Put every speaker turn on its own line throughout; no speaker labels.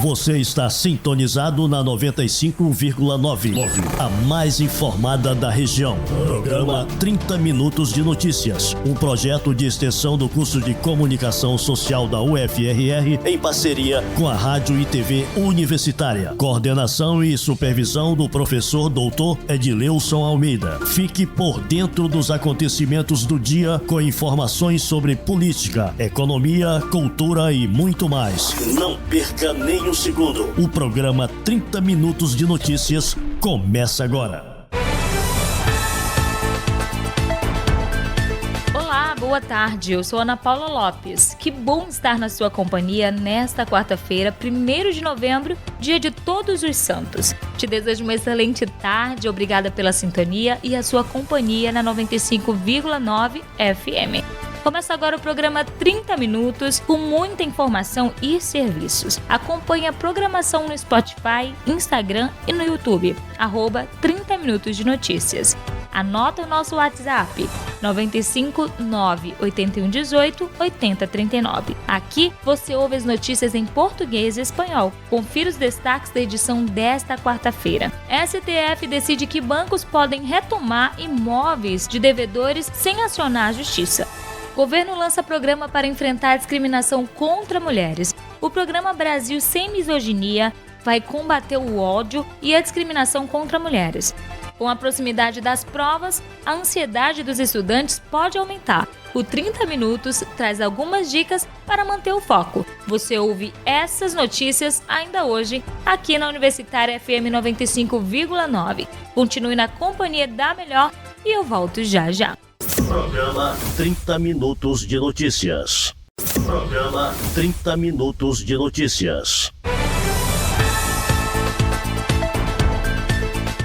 Você está sintonizado na 95,9, a mais informada da região. Programa 30 Minutos de Notícias, um projeto de extensão do curso de Comunicação Social da UFRR em parceria com a Rádio e TV Universitária. Coordenação e supervisão do professor doutor Edileuson Almeida. Fique por dentro dos acontecimentos do dia com informações sobre política, economia, cultura e muito mais. Não perca nem um segundo. O programa 30 Minutos de Notícias começa agora.
Olá, boa tarde. Eu sou Ana Paula Lopes. Que bom estar na sua companhia nesta quarta-feira, 1º de novembro, dia de Todos os Santos. Te desejo uma excelente tarde, obrigada pela sintonia e a sua companhia na 95,9 FM. Começa agora o programa 30 Minutos com muita informação e serviços. Acompanhe a programação no Spotify, Instagram e no YouTube, @30 Minutos de Notícias. Anota o nosso WhatsApp, 959 8118 8039. Aqui você ouve as notícias em português e espanhol. Confira os destaques da edição desta quarta-feira. STF decide que bancos podem retomar imóveis de devedores sem acionar a justiça. Governo lança programa para enfrentar a discriminação contra mulheres. O programa Brasil Sem Misoginia vai combater o ódio e a discriminação contra mulheres. Com a proximidade das provas, a ansiedade dos estudantes pode aumentar. O 30 Minutos traz algumas dicas para manter o foco. Você ouve essas notícias ainda hoje, aqui na Universitária FM 95,9. Continue na companhia da melhor e eu volto já já.
Programa 30 Minutos de Notícias. Programa 30 Minutos de Notícias.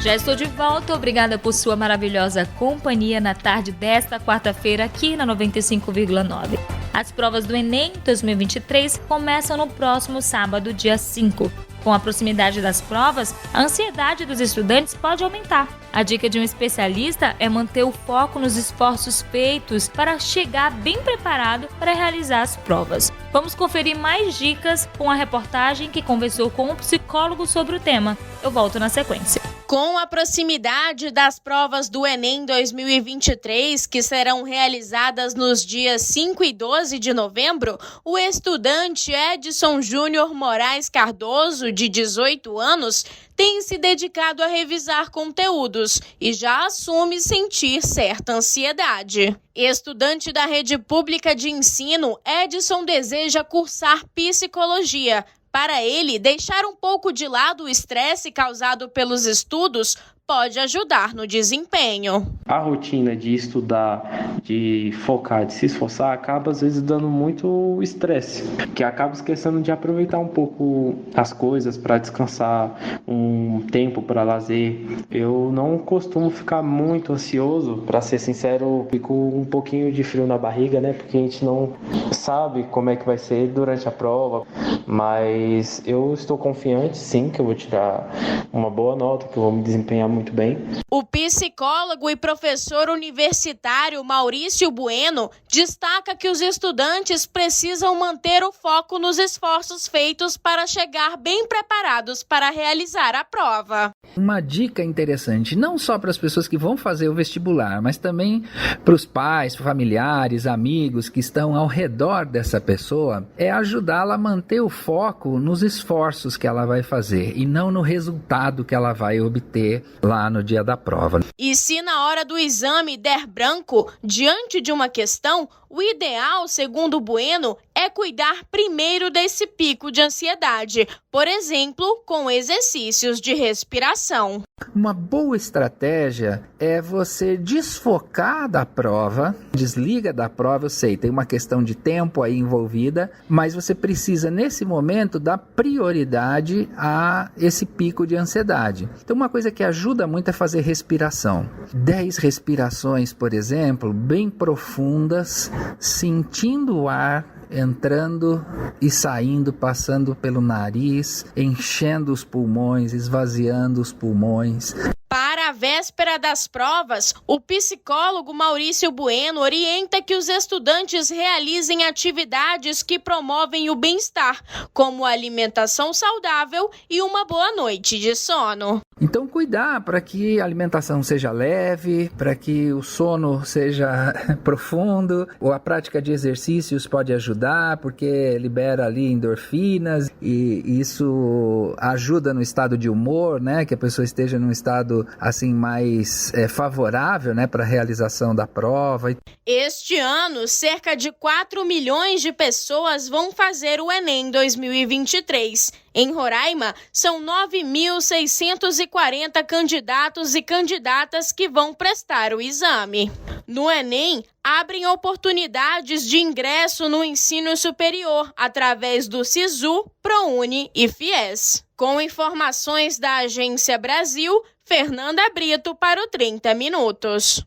Já estou de volta, obrigada por sua maravilhosa companhia na tarde desta quarta-feira aqui na 95,9. As provas do Enem 2023 começam no próximo sábado, dia 5. Com a proximidade das provas, a ansiedade dos estudantes pode aumentar. A dica de um especialista é manter o foco nos esforços feitos para chegar bem preparado para realizar as provas. Vamos conferir mais dicas com a reportagem que conversou com um psicólogo sobre o tema. Eu volto na sequência.
Com a proximidade das provas do Enem 2023, que serão realizadas nos dias 5 e 12 de novembro, o estudante Edson Júnior Moraes Cardoso, de 18 anos, tem se dedicado a revisar conteúdos e já assume sentir certa ansiedade. Estudante da rede pública de ensino, Edson deseja cursar psicologia. Para ele, deixar um pouco de lado o estresse causado pelos estudos pode ajudar no desempenho.
A rotina de estudar, de focar, de se esforçar, acaba às vezes dando muito estresse, que acaba esquecendo de aproveitar um pouco as coisas para descansar, um tempo para lazer. Eu não costumo ficar muito ansioso, para ser sincero, fico um pouquinho de frio na barriga, né? Porque a gente não sabe como é que vai ser durante a prova, mas eu estou confiante, sim, que eu vou tirar uma boa nota, que eu vou me desempenhar muito bem.
O psicólogo e professor universitário Maurício Bueno destaca que os estudantes precisam manter o foco nos esforços feitos para chegar bem preparados para realizar a prova.
Uma dica interessante, não só para as pessoas que vão fazer o vestibular, mas também para os pais, familiares, amigos que estão ao redor dessa pessoa, é ajudá-la a manter o foco nos esforços que ela vai fazer e não no resultado que ela vai obter lá no dia da prova.
E se na hora do exame der branco, diante de uma questão, o ideal, segundo Bueno, é cuidar primeiro desse pico de ansiedade, por exemplo, com exercícios de respiração.
Uma boa estratégia é você desfocar da prova, desliga da prova, eu sei, tem uma questão de tempo aí envolvida, mas você precisa nesse momento dar prioridade a esse pico de ansiedade. Então uma coisa que ajuda muito é fazer respiração. 10 respirações, por exemplo, bem profundas, sentindo o ar entrando e saindo, passando pelo nariz, enchendo os pulmões, esvaziando os pulmões.
Para a véspera véspera das provas, o psicólogo Maurício Bueno orienta que os estudantes realizem atividades que promovem o bem-estar, como alimentação saudável e uma boa noite de sono.
Então, cuidar para que a alimentação seja leve, para que o sono seja profundo, ou a prática de exercícios pode ajudar, porque libera ali endorfinas e isso ajuda no estado de humor, né? Que a pessoa esteja num estado assim mais favorável, né, para a realização da prova.
Este ano, cerca de 4 milhões de pessoas vão fazer o Enem 2023. Em Roraima, são 9.640 candidatos e candidatas que vão prestar o exame. No Enem, abrem oportunidades de ingresso no ensino superior através do SISU, ProUni e FIES. Com informações da Agência Brasil, Fernanda Brito para o 30 Minutos.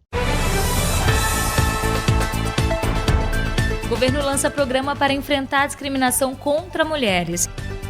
O governo lança programa para enfrentar a discriminação contra mulheres.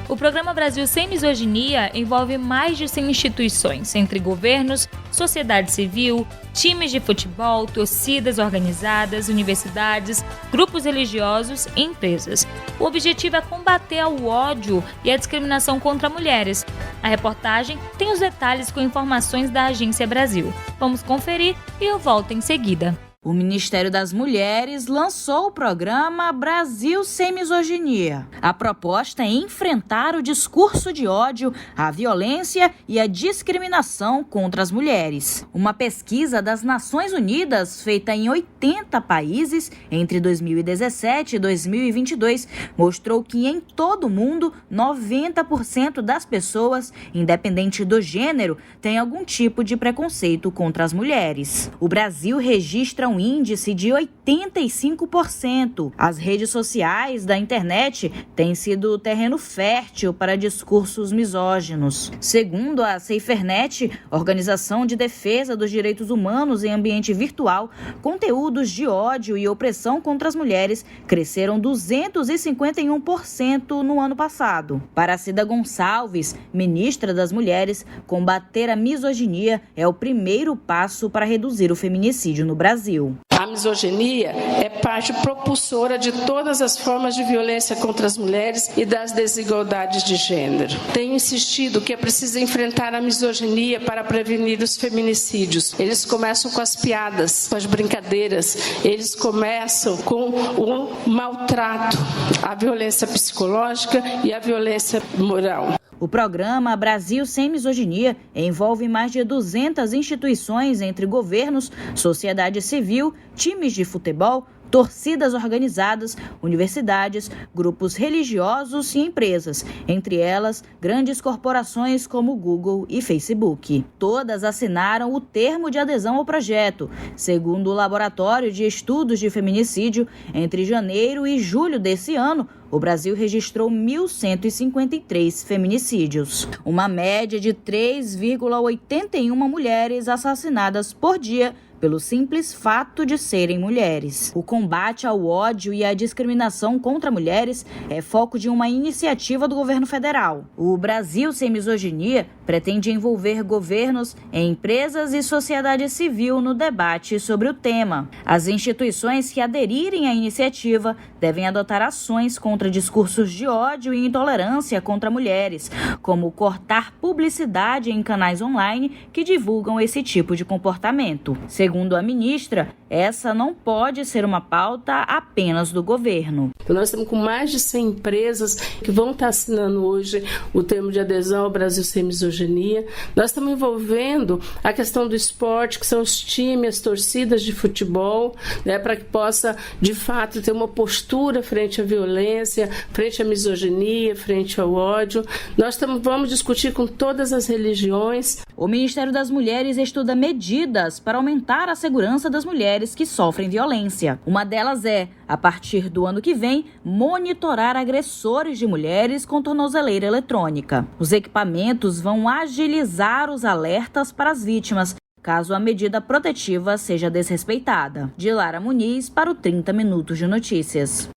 O programa Brasil Sem Misoginia envolve mais de 100 instituições, entre governos, sociedade civil, times de futebol, torcidas organizadas, universidades, grupos religiosos e empresas. O objetivo é combater o ódio e a discriminação contra mulheres. A reportagem tem os detalhes com informações da Agência Brasil. Vamos conferir e eu volto em seguida.
O Ministério das Mulheres lançou o programa Brasil Sem Misoginia. A proposta é enfrentar o discurso de ódio, a violência e a discriminação contra as mulheres. Uma pesquisa das Nações Unidas, feita em 80 países entre 2017 e 2022, mostrou que em todo o mundo, 90% das pessoas, independente do gênero, têm algum tipo de preconceito contra as mulheres. O Brasil registra um índice de 85%. As redes sociais da internet têm sido terreno fértil para discursos misóginos. Segundo a SaferNet, Organização de Defesa dos Direitos Humanos em Ambiente Virtual, conteúdos de ódio e opressão contra as mulheres cresceram 251% no ano passado. Para Cida Gonçalves, ministra das Mulheres, combater a misoginia é o primeiro passo para reduzir o feminicídio no Brasil.
A misoginia é parte propulsora de todas as formas de violência contra as mulheres e das desigualdades de gênero. Tenho insistido que é preciso enfrentar a misoginia para prevenir os feminicídios. Eles começam com as piadas, com as brincadeiras, eles começam com o maltrato, a violência psicológica e a violência moral.
O programa Brasil Sem Misoginia envolve mais de 200 instituições entre governos, sociedade civil, times de futebol, torcidas organizadas, universidades, grupos religiosos e empresas, entre elas grandes corporações como Google e Facebook. Todas assinaram o termo de adesão ao projeto. Segundo o Laboratório de Estudos de Feminicídio, entre janeiro e julho desse ano, o Brasil registrou 1.153 feminicídios, uma média de 3,81 mulheres assassinadas por dia pelo simples fato de serem mulheres. O combate ao ódio e à discriminação contra mulheres é foco de uma iniciativa do governo federal. O Brasil Sem Misoginia pretende envolver governos, empresas e sociedade civil no debate sobre o tema. As instituições que aderirem à iniciativa devem adotar ações contra discursos de ódio e intolerância contra mulheres, como cortar publicidade em canais online que divulgam esse tipo de comportamento. Segundo a ministra, essa não pode ser uma pauta apenas do governo.
Nós estamos com mais de 100 empresas que vão estar assinando hoje o termo de adesão ao Brasil Sem Misoginia. Nós estamos envolvendo a questão do esporte, que são os times, as torcidas de futebol, né, para que possa, de fato, ter uma postura frente à violência, frente à misoginia, frente ao ódio. Nós vamos discutir com todas as religiões.
O Ministério das Mulheres estuda medidas para aumentar a segurança das mulheres que sofrem violência. Uma delas é, a partir do ano que vem, monitorar agressores de mulheres com tornozeleira eletrônica. Os equipamentos vão agilizar os alertas para as vítimas, caso a medida protetiva seja desrespeitada. Dilara Muniz para o 30 Minutos de Notícias.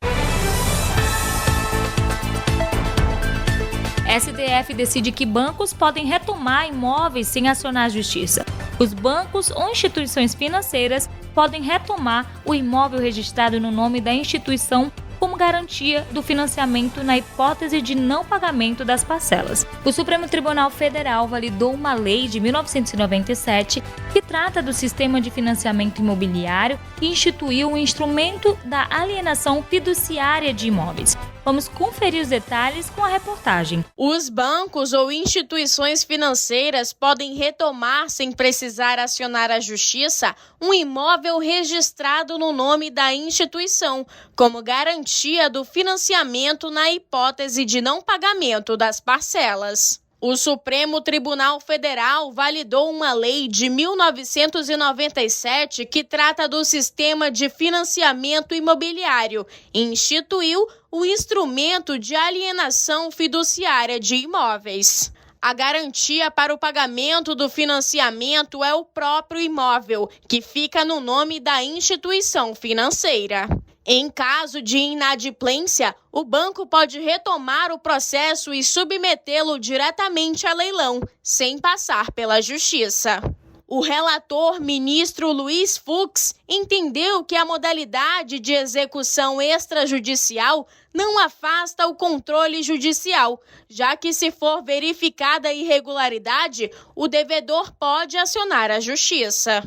STF decide que bancos podem retomar imóveis sem acionar a justiça. Os bancos ou instituições financeiras podem retomar o imóvel registrado no nome da instituição como garantia do financiamento na hipótese de não pagamento das parcelas. O Supremo Tribunal Federal validou uma lei de 1997 que trata do sistema de financiamento imobiliário e instituiu o instrumento da alienação fiduciária de imóveis. Vamos conferir os detalhes com a reportagem.
Os bancos ou instituições financeiras podem retomar, sem precisar acionar a justiça, um imóvel registrado no nome da instituição, como garantia do financiamento na hipótese de não pagamento das parcelas. O Supremo Tribunal Federal validou uma lei de 1997 que trata do sistema de financiamento imobiliário e instituiu o instrumento de alienação fiduciária de imóveis. A garantia para o pagamento do financiamento é o próprio imóvel, que fica no nome da instituição financeira. Em caso de inadimplência, o banco pode retomar o processo e submetê-lo diretamente a leilão, sem passar pela justiça. O relator, ministro Luiz Fux, entendeu que a modalidade de execução extrajudicial não afasta o controle judicial, já que, se for verificada irregularidade, o devedor pode acionar a justiça.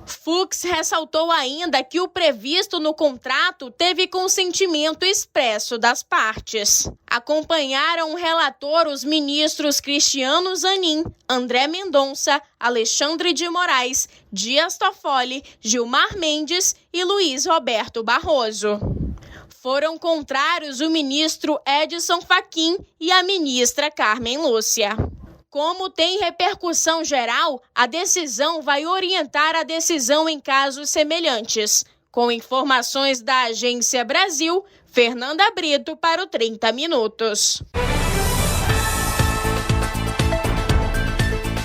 Fux ressaltou ainda que o previsto no contrato teve consentimento expresso das partes. Acompanharam o relator os ministros Cristiano Zanin, André Mendonça, Alexandre de Moraes, Dias Toffoli, Gilmar Mendes e Luiz Roberto Barroso. Foram contrários o ministro Edson Fachin e a ministra Carmen Lúcia. Como tem repercussão geral, a decisão vai orientar a decisão em casos semelhantes. Com informações da Agência Brasil, Fernanda Brito para o 30 Minutos.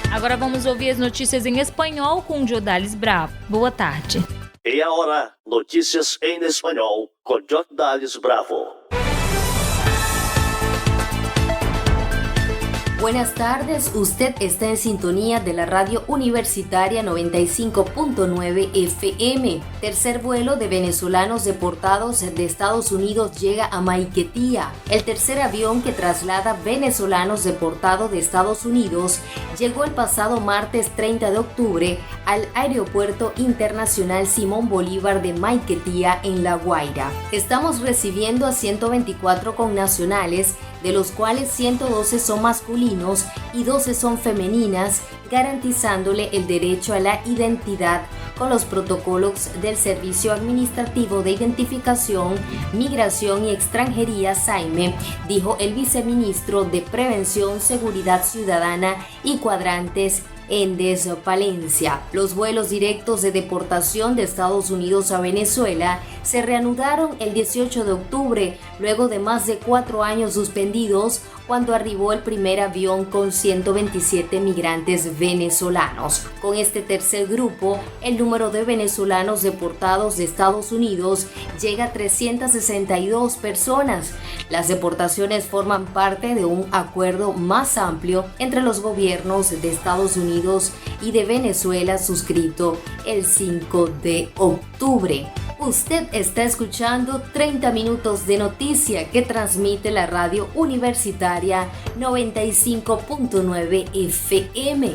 Agora vamos ouvir as notícias em espanhol com Jordales Bravo. Boa tarde.
E agora, notícias em espanhol com Jordales Bravo.
Buenas tardes, usted está en sintonía de la radio universitaria 95.9 FM. Tercer vuelo de venezolanos deportados de Estados Unidos llega a Maiquetía. El tercer avión que traslada venezolanos deportados de Estados Unidos llegó el pasado martes 30 de octubre al Aeropuerto Internacional Simón Bolívar de Maiquetía en La Guaira. Estamos recibiendo a 124 connacionales, de los cuales 112 son masculinos y 12 son femeninas, garantizándole el derecho a la identidad con los protocolos del Servicio Administrativo de Identificación, Migración y Extranjería SAIME, dijo el viceministro de Prevención, Seguridad Ciudadana y Cuadrantes, Endes Palencia. Los vuelos directos de deportación de Estados Unidos a Venezuela se reanudaron el 18 de octubre, luego de más de 4 años suspendidos, cuando arribó el primer avión con 127 migrantes venezolanos. Con este tercer grupo, el número de venezolanos deportados de Estados Unidos llega a 362 personas. Las deportaciones forman parte de un acuerdo más amplio entre los gobiernos de Estados Unidos y de Venezuela suscrito el 5 de octubre. Usted está escuchando 30 minutos de noticia que transmite la radio universitaria 95.9 FM.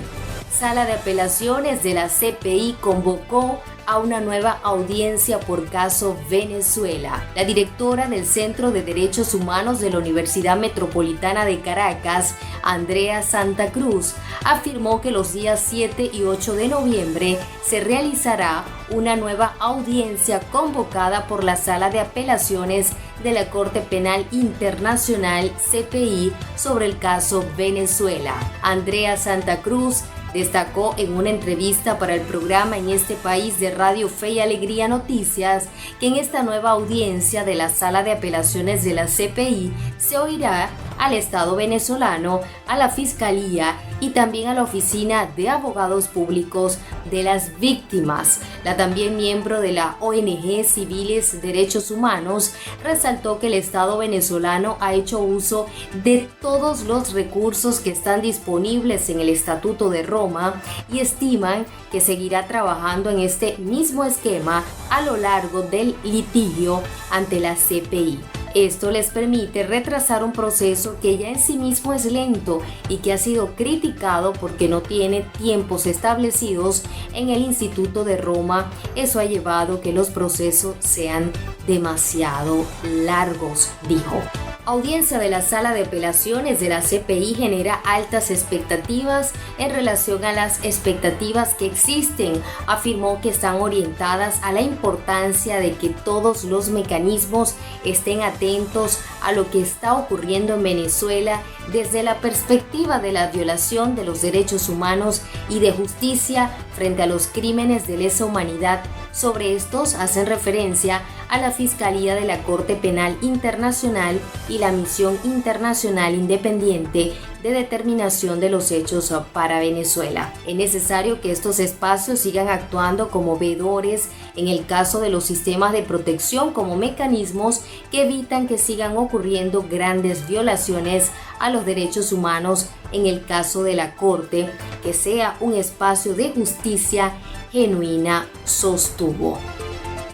Sala de Apelaciones de la CPI convocó a una nueva audiencia por caso Venezuela. La directora del Centro de Derechos Humanos de la Universidad Metropolitana de Caracas, Andrea Santa Cruz, afirmó que los días 7 y 8 de noviembre se realizará una nueva audiencia convocada por la Sala de Apelaciones de la Corte Penal Internacional CPI sobre el caso Venezuela. Andrea Santa Cruz destacó en una entrevista para el programa En este País de Radio Fe y Alegría Noticias que en esta nueva audiencia de la Sala de Apelaciones de la CPI se oirá al Estado venezolano, a la Fiscalía y también a la Oficina de Abogados Públicos de las Víctimas. La también miembro de la ONG Civiles Derechos Humanos resaltó que el Estado venezolano ha hecho uso de todos los recursos que están disponibles en el Estatuto de Roma y estiman que seguirá trabajando en este mismo esquema a lo largo del litigio ante la CPI. Esto les permite retrasar un proceso que ya en sí mismo es lento y que ha sido criticado porque no tiene tiempos establecidos en el Instituto de Roma. Eso ha llevado a que los procesos sean demasiado largos, dijo. Audiencia de la Sala de Apelaciones de la CPI genera altas expectativas en relación a las expectativas que existen. Afirmó que están orientadas a la importancia de que todos los mecanismos estén atentos a lo que está ocurriendo en Venezuela desde la perspectiva de la violación de los derechos humanos y de justicia frente a los crímenes de lesa humanidad. Sobre estos hacen referencia a la Fiscalía de la Corte Penal Internacional y la Misión Internacional Independiente de Determinación de los Hechos para Venezuela. Es necesario que estos espacios sigan actuando como veedores en el caso de los sistemas de protección como mecanismos que evitan que sigan ocurriendo grandes violaciones a los derechos humanos en el caso de la Corte, que sea un espacio de justicia genuina, sostuvo.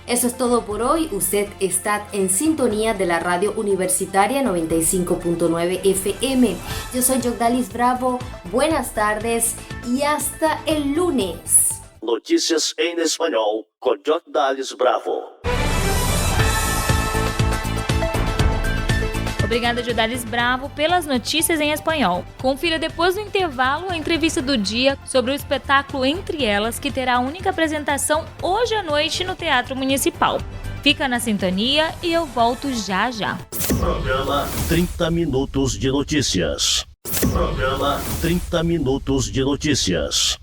Eso es todo por hoy. Usted está en sintonía de la radio universitaria 95.9 FM. Yo soy Yogdalis Bravo. Buenas tardes y hasta el lunes.
Notícias em espanhol com Yogdalis Bravo.
Obrigada, Yogdalis Bravo, pelas notícias em espanhol. Confira depois do intervalo a entrevista do dia sobre o espetáculo Entre Elas, que terá a única apresentação hoje à noite no Teatro Municipal. Fica na sintonia e eu volto já já.
Programa 30 Minutos de Notícias. Programa 30 Minutos de Notícias.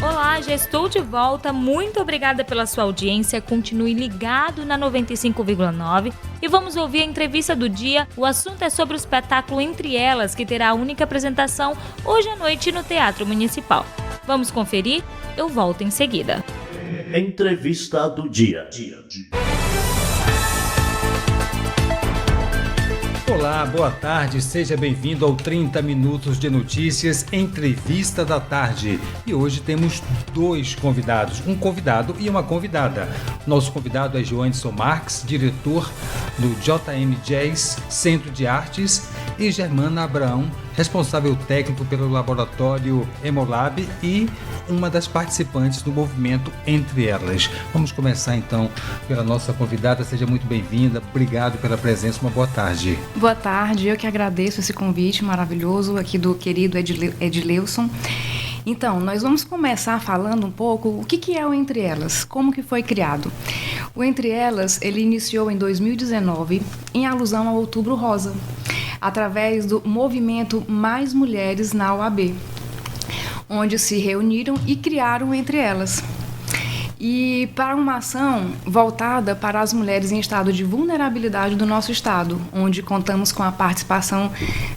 Olá, já estou de volta. Muito obrigada pela sua audiência. Continue ligado na 95,9 e vamos ouvir a entrevista do dia. O assunto é sobre o espetáculo Entre Elas, que terá a única apresentação hoje à noite no Teatro Municipal. Vamos conferir? Eu volto em seguida.
Entrevista do dia.
Olá, boa tarde, seja bem-vindo ao 30 Minutos de Notícias, Entrevista da Tarde. E hoje temos dois convidados, um convidado e uma convidada. Nosso convidado é Joanderson Marques, diretor do JM Jazz Centro de Artes, e Germana Abraão, responsável técnico pelo laboratório Hemolab e uma das participantes do movimento Entre Elas. Vamos começar então pela nossa convidada. Seja muito bem-vinda, obrigado pela presença, uma boa tarde.
Boa tarde, eu que agradeço esse convite maravilhoso aqui do querido Edileuson. Então, nós vamos começar falando um pouco o que é o Entre Elas, como que foi criado. O Entre Elas, ele iniciou em 2019 em alusão ao Outubro Rosa, através do movimento Mais Mulheres na OAB, onde se reuniram e criaram Entre Elas. E para uma ação voltada para as mulheres em estado de vulnerabilidade do nosso estado, onde contamos com a participação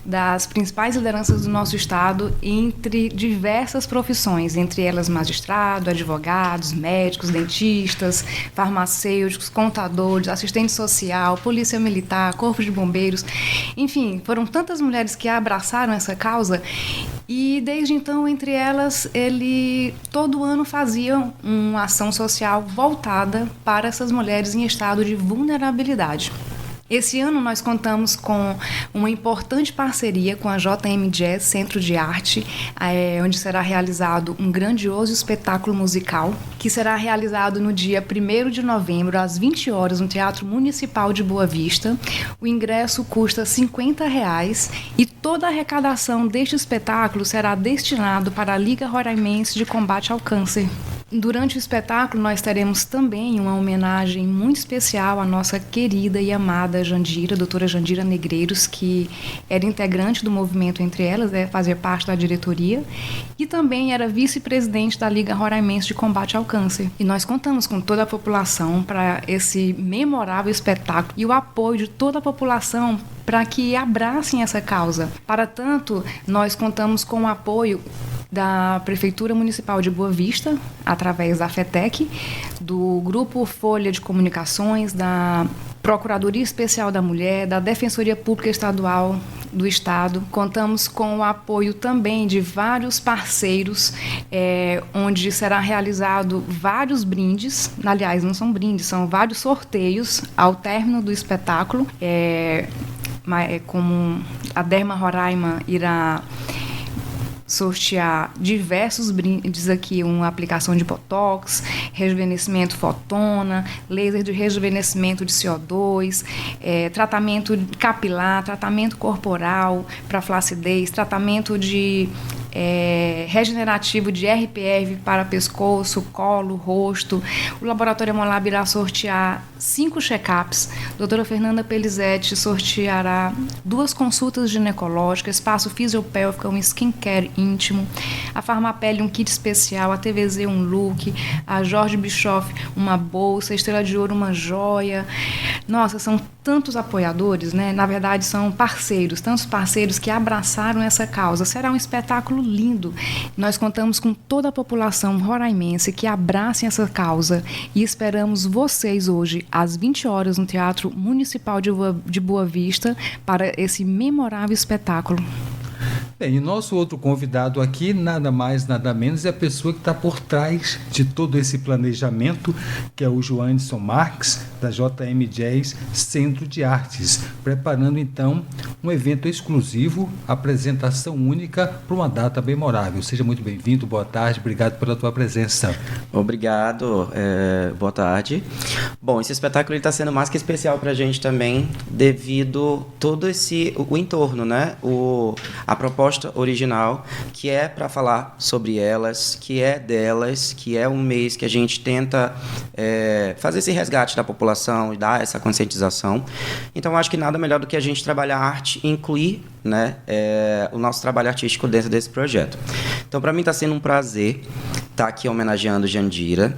das principais lideranças do nosso estado entre diversas profissões, entre elas magistrado, advogados, médicos, dentistas, farmacêuticos, contadores, assistente social, polícia militar, corpo de bombeiros, enfim, foram tantas mulheres que abraçaram essa causa. E desde então, Entre Elas, ele todo ano fazia uma ação social voltada para essas mulheres em estado de vulnerabilidade. Esse ano nós contamos com uma importante parceria com a JM Jazz Centro de Arte, onde será realizado um grandioso espetáculo musical, que será realizado no dia 1º de novembro, às 20 horas, no Teatro Municipal de Boa Vista. O ingresso custa R$50 e toda a arrecadação deste espetáculo será destinado para a Liga Roraimense de Combate ao Câncer. Durante o espetáculo, nós teremos também uma homenagem muito especial à nossa querida e amada Jandira, doutora Jandira Negreiros, que era integrante do movimento Entre Elas, fazia parte da diretoria, e também era vice-presidente da Liga Roraimense de Combate ao Câncer. E nós contamos com toda a população para esse memorável espetáculo e o apoio de toda a população para que abracem essa causa. Para tanto, nós contamos com o apoio da Prefeitura Municipal de Boa Vista, através da FETEC, do Grupo Folha de Comunicações, da Procuradoria Especial da Mulher, da Defensoria Pública Estadual do Estado. Contamos com o apoio também de vários parceiros, onde será realizado vários brindes, aliás, não são brindes, são vários sorteios ao término do espetáculo, como a Derma Roraima irá sortear diversos brindes aqui, uma aplicação de botox, rejuvenescimento fotona, laser de rejuvenescimento de CO2, tratamento capilar, tratamento corporal para flacidez, tratamento de regenerativo de RPF para pescoço, colo, rosto. O Laboratório Hemolab irá sortear 5 check-ups. Doutora Fernanda Pelizete sorteará 2 consultas ginecológicas, espaço fisiopélvico, um skincare íntimo, a Farmapele um kit especial, a TVZ um look, a Jorge Bischoff uma bolsa, a Estrela de Ouro uma joia. Nossa, são tantos apoiadores, né? Na verdade são parceiros, tantos parceiros que abraçaram essa causa. Será um espetáculo lindo. Nós contamos com toda a população roraimense que abracem essa causa e esperamos vocês hoje às 20 horas no Teatro Municipal de Boa Vista para esse memorável espetáculo.
Bem, e nosso outro convidado aqui, nada mais, nada menos, é a pessoa que está por trás de todo esse planejamento, que é o Joanderson Marques, da JM Jazz Centro de Artes, preparando então um evento exclusivo, apresentação única para uma data memorável. Seja muito bem-vindo, boa tarde, obrigado pela tua presença.
Obrigado, boa tarde. Bom, esse espetáculo está sendo mais que especial para a gente também, devido todo o entorno, né? A proposta original, que é para falar sobre elas, que é delas, que é um mês que a gente tenta fazer esse resgate da população e dar essa conscientização. Então, acho que nada melhor do que a gente trabalhar a arte e incluir, né, o nosso trabalho artístico dentro desse projeto. Então, para mim está sendo um prazer estar aqui homenageando Jandira.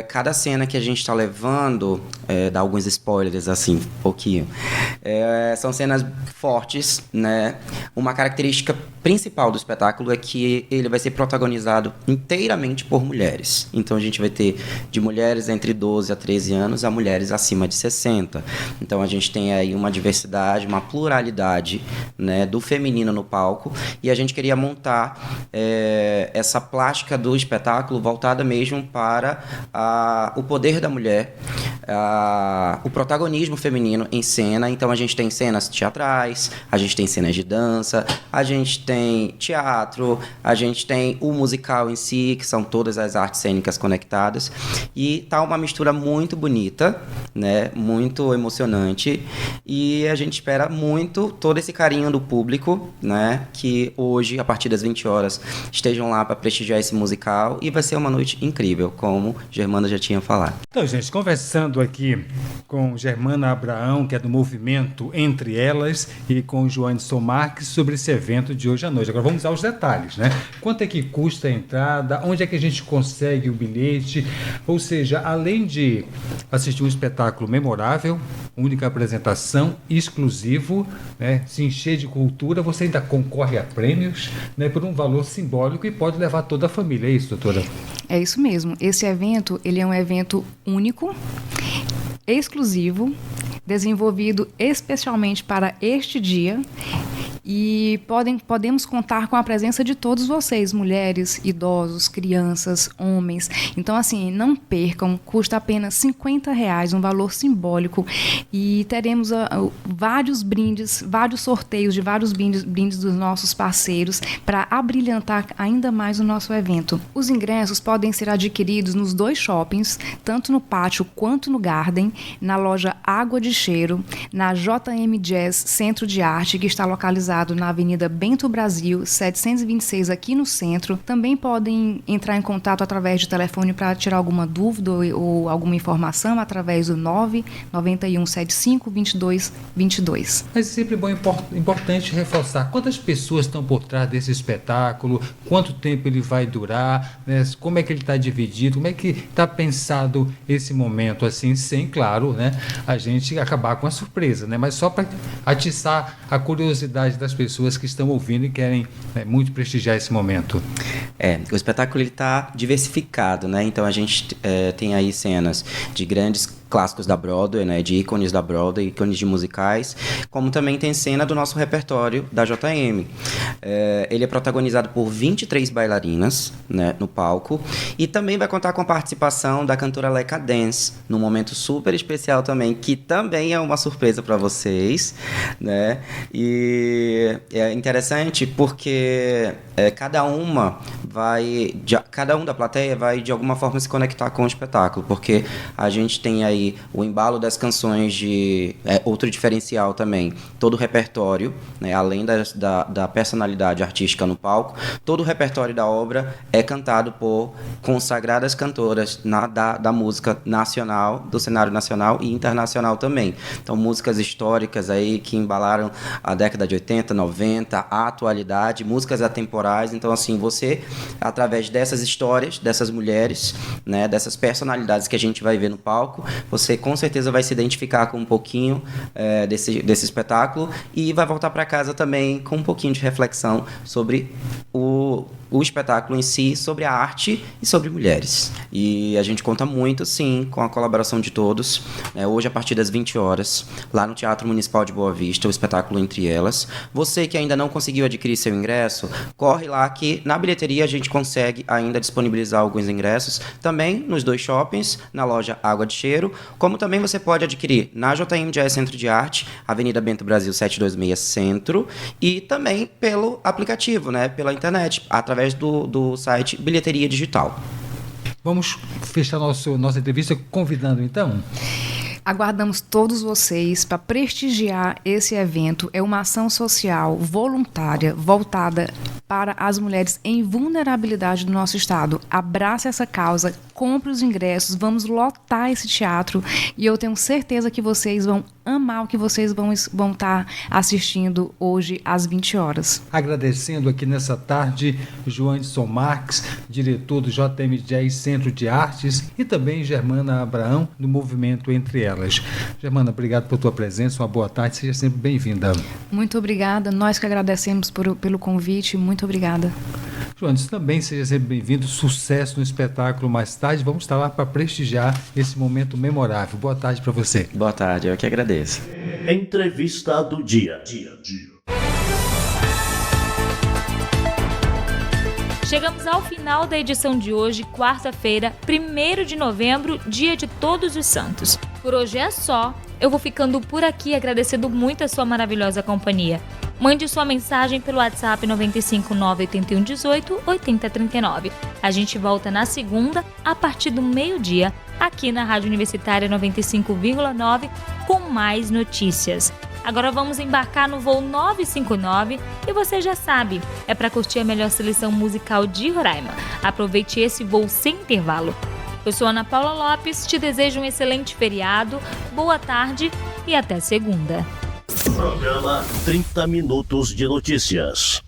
Cada cena que a gente está levando, dá alguns spoilers, assim, um pouquinho, são cenas fortes, né? Uma característica principal do espetáculo é que ele vai ser protagonizado inteiramente por mulheres. Então, a gente vai ter de mulheres entre 12 a 13 anos a mulheres acima de 60. Então, a gente tem aí uma diversidade, uma pluralidade, né, do feminino no palco, e a gente queria montar essa plástica do espetáculo voltada mesmo para o poder da mulher, o protagonismo feminino em cena. Então, a gente tem cenas teatrais, a gente tem cenas de dança, a gente tem teatro, a gente tem o musical em si, que são todas as artes cênicas conectadas, e tá uma mistura muito bonita, né, muito emocionante, e a gente espera muito todo esse carinho do público, né, que hoje, a partir das 20 horas, estejam lá para prestigiar esse musical, e vai ser uma noite incrível, como Germana já tinha falado.
Então, gente, conversando aqui com Germana Abraão, que é do movimento Entre Elas, e com o Joanderson Marques, sobre esse evento de hoje à noite. Agora vamos aos detalhes, né? Quanto é que custa a entrada? Onde é que a gente consegue o bilhete? Ou seja, além de assistir um espetáculo memorável, única apresentação, exclusivo, né, se encher de cultura, você ainda concorre a prêmios, né, por um valor simbólico e pode levar toda a família. É isso, doutora?
É isso mesmo. Esse evento, ele é um evento único, exclusivo, desenvolvido especialmente para este dia, e podemos contar com a presença de todos vocês, mulheres, idosos, crianças, homens. Então, assim, não percam, custa apenas R$50, um valor simbólico, e teremos vários brindes, vários sorteios de vários brindes dos nossos parceiros para abrilhantar ainda mais o nosso evento. Os ingressos podem ser adquiridos nos 2 shoppings, tanto no Pátio quanto no Garden, na loja Água de Cheiro, na JM Jazz Centro de Arte, que está localizada localizado na Avenida Bento Brasil, 726, aqui no centro. Também podem entrar em contato através de telefone para tirar alguma dúvida ou alguma informação através do 991752222.
Mas é sempre importante reforçar quantas pessoas estão por trás desse espetáculo, quanto tempo ele vai durar, né? Como é que ele está dividido, como é que está pensado esse momento, assim, sem, claro, né, a gente acabar com a surpresa, né? Mas só para atiçar a curiosidade das pessoas que estão ouvindo e querem, né, muito prestigiar esse momento.
O espetáculo está diversificado, né? Então a gente tem aí cenas de grandes clássicos da Broadway, né, de ícones da Broadway, ícones de musicais, como também tem cena do nosso repertório da JM. Ele é protagonizado por 23 bailarinas, né, no palco, e também vai contar com a participação da cantora Leca Dance, num momento super especial também, que também é uma surpresa para vocês, né? E é interessante porque cada um da plateia vai de alguma forma se conectar com o espetáculo, porque a gente tem aí o embalo das canções de outro diferencial também, todo o repertório, né, além da personalidade artística no palco, todo o repertório da obra é cantado por consagradas cantoras da música nacional, do cenário nacional e internacional também. Então, músicas históricas aí que embalaram a década de 80, 90, a atualidade, músicas atemporais. Então, assim, você, através dessas histórias, dessas mulheres, né, dessas personalidades que a gente vai ver no palco, você com certeza vai se identificar com um pouquinho desse espetáculo e vai voltar para casa também com um pouquinho de reflexão sobre o espetáculo em si, sobre a arte e sobre mulheres. E a gente conta muito, sim, com a colaboração de todos. Hoje, a partir das 20 horas, lá no Teatro Municipal de Boa Vista, o espetáculo Entre Elas. Você que ainda não conseguiu adquirir seu ingresso, corre lá que na bilheteria a gente consegue ainda disponibilizar alguns ingressos, também nos 2 shoppings, na loja Água de Cheiro, como também você pode adquirir na JM Jazz Centro de Arte, Avenida Bento Brasil 726 Centro, e também pelo aplicativo, né, pela internet, através do site Bilheteria Digital.
Vamos fechar nossa entrevista convidando, então?
Aguardamos todos vocês para prestigiar esse evento. É uma ação social voluntária voltada para as mulheres em vulnerabilidade do nosso estado. Abrace essa causa, compre os ingressos, vamos lotar esse teatro e eu tenho certeza que vocês vão amar o que vocês vão estar assistindo hoje às 20 horas.
Agradecendo aqui nessa tarde Joanderson Marques, diretor do JM Jazz Centro de Artes, e também Germana Abraão, do movimento Entre Elas. Germana, obrigado por tua presença, uma boa tarde, seja sempre bem-vinda.
Muito obrigada, nós que agradecemos pelo convite, muito obrigada.
Joanderson, também seja sempre bem-vindo, sucesso no espetáculo mais tarde, vamos estar lá para prestigiar esse momento memorável. Boa tarde para você.
Boa tarde, eu que agradeço.
Entrevista do dia.
Chegamos ao final da edição de hoje, quarta-feira, 1º de novembro, dia de Todos os Santos. Por hoje é só, eu vou ficando por aqui agradecendo muito a sua maravilhosa companhia. Mande sua mensagem pelo WhatsApp 95 981 18 80 39. A gente volta na segunda, a partir do meio-dia, aqui na Rádio Universitária 95,9, com mais notícias. Agora vamos embarcar no voo 959 e você já sabe, é para curtir a melhor seleção musical de Roraima. Aproveite esse voo sem intervalo. Eu sou Ana Paula Lopes, te desejo um excelente feriado, boa tarde e até segunda.
Programa 30 Minutos de Notícias.